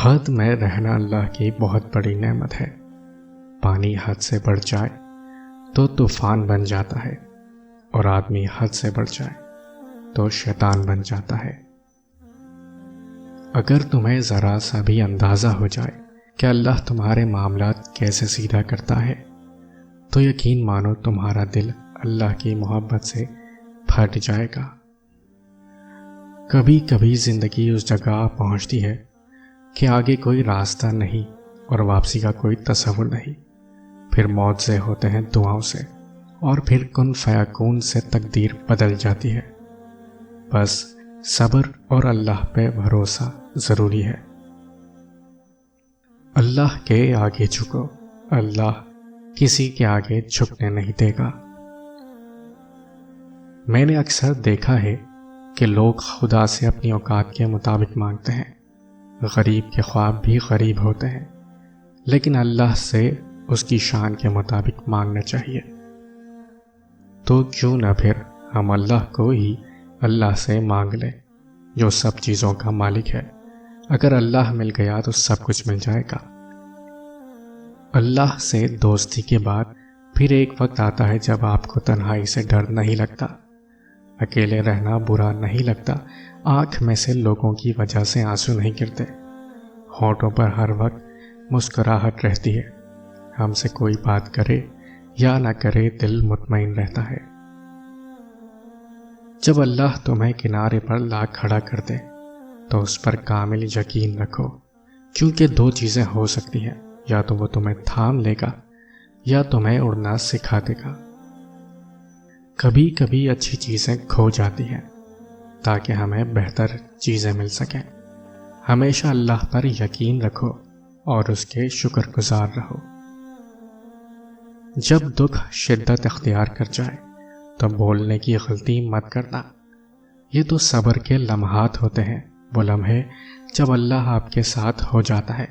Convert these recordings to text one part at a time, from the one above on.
حد میں رہنا اللہ کی بہت بڑی نعمت ہے۔ پانی حد سے بڑھ جائے تو طوفان بن جاتا ہے، اور آدمی حد سے بڑھ جائے تو شیطان بن جاتا ہے۔ اگر تمہیں ذرا سا بھی اندازہ ہو جائے کہ اللہ تمہارے معاملات کیسے سیدھا کرتا ہے، تو یقین مانو تمہارا دل اللہ کی محبت سے پھٹ جائے گا۔ کبھی کبھی زندگی اس جگہ پہنچتی ہے کہ آگے کوئی راستہ نہیں اور واپسی کا کوئی تصور نہیں، پھر معجزے ہوتے ہیں دعاؤں سے، اور پھر کن فیکون سے تقدیر بدل جاتی ہے۔ بس صبر اور اللہ پہ بھروسہ ضروری ہے۔ اللہ کے آگے جھکو، اللہ کسی کے آگے جھکنے نہیں دے گا۔ میں نے اکثر دیکھا ہے کہ لوگ خدا سے اپنی اوقات کے مطابق مانگتے ہیں۔ غریب کے خواب بھی غریب ہوتے ہیں، لیکن اللہ سے اس کی شان کے مطابق مانگنا چاہیے۔ تو کیوں نہ پھر ہم اللہ کو ہی اللہ سے مانگ لیں جو سب چیزوں کا مالک ہے۔ اگر اللہ مل گیا تو سب کچھ مل جائے گا۔ اللہ سے دوستی کے بعد پھر ایک وقت آتا ہے جب آپ کو تنہائی سے ڈر نہیں لگتا، اکیلے رہنا برا نہیں لگتا، آنکھ میں سے لوگوں کی وجہ سے آنسو نہیں گرتے، ہونٹوں پر ہر وقت مسکراہٹ رہتی ہے، ہم سے کوئی بات کرے یا نہ کرے دل مطمئن رہتا ہے۔ جب اللہ تمہیں کنارے پر لا کھڑا کر دے تو اس پر کامل یقین رکھو، کیونکہ دو چیزیں ہو سکتی ہیں، یا تو وہ تمہیں تھام لے گا یا تمہیں اڑنا سکھا دے گا۔ کبھی کبھی اچھی چیزیں کھو جاتی ہیں تاکہ ہمیں بہتر چیزیں مل سکیں۔ ہمیشہ اللہ پر یقین رکھو اور اس کے شکر گزار رہو۔ جب دکھ شدت اختیار کر جائے تو بولنے کی غلطی مت کرنا۔ یہ تو صبر کے لمحات ہوتے ہیں، وہ لمحے جب اللہ آپ کے ساتھ ہو جاتا ہے،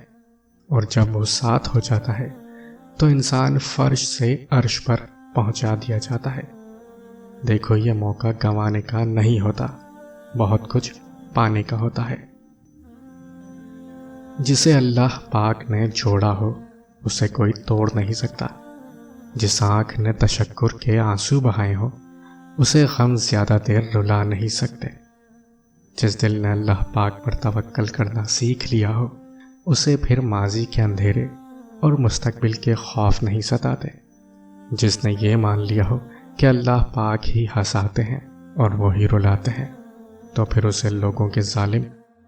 اور جب وہ ساتھ ہو جاتا ہے تو انسان فرش سے عرش پر پہنچا دیا جاتا ہے۔ دیکھو، یہ موقع گنوانے کا نہیں ہوتا، بہت کچھ پانے کا ہوتا ہے۔ جسے اللہ پاک نے جوڑا ہو اسے کوئی توڑ نہیں سکتا۔ جس آنکھ نے تشکر کے آنسو بہائے ہو اسے غم زیادہ دیر رلا نہیں سکتے۔ جس دل نے اللہ پاک پر توکل کرنا سیکھ لیا ہو اسے پھر ماضی کے اندھیرے اور مستقبل کے خوف نہیں ستاتے۔ جس نے یہ مان لیا ہو کہ اللہ پاک ہی ہنساتے ہیں اور وہی رلاتے ہیں، تو پھر اسے لوگوں کے ظالم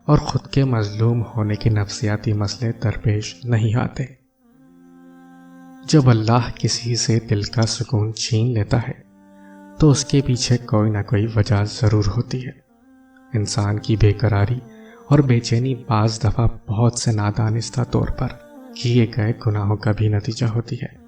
اور خود کے مظلوم ہونے کے نفسیاتی مسئلے درپیش نہیں آتے۔ جب اللہ کسی سے دل کا سکون چھین لیتا ہے تو اس کے پیچھے کوئی نہ کوئی وجہ ضرور ہوتی ہے۔ انسان کی بے قراری اور بے چینی بعض دفعہ بہت سے نادانستہ طور پر کیے گئے گناہوں کا بھی نتیجہ ہوتی ہے۔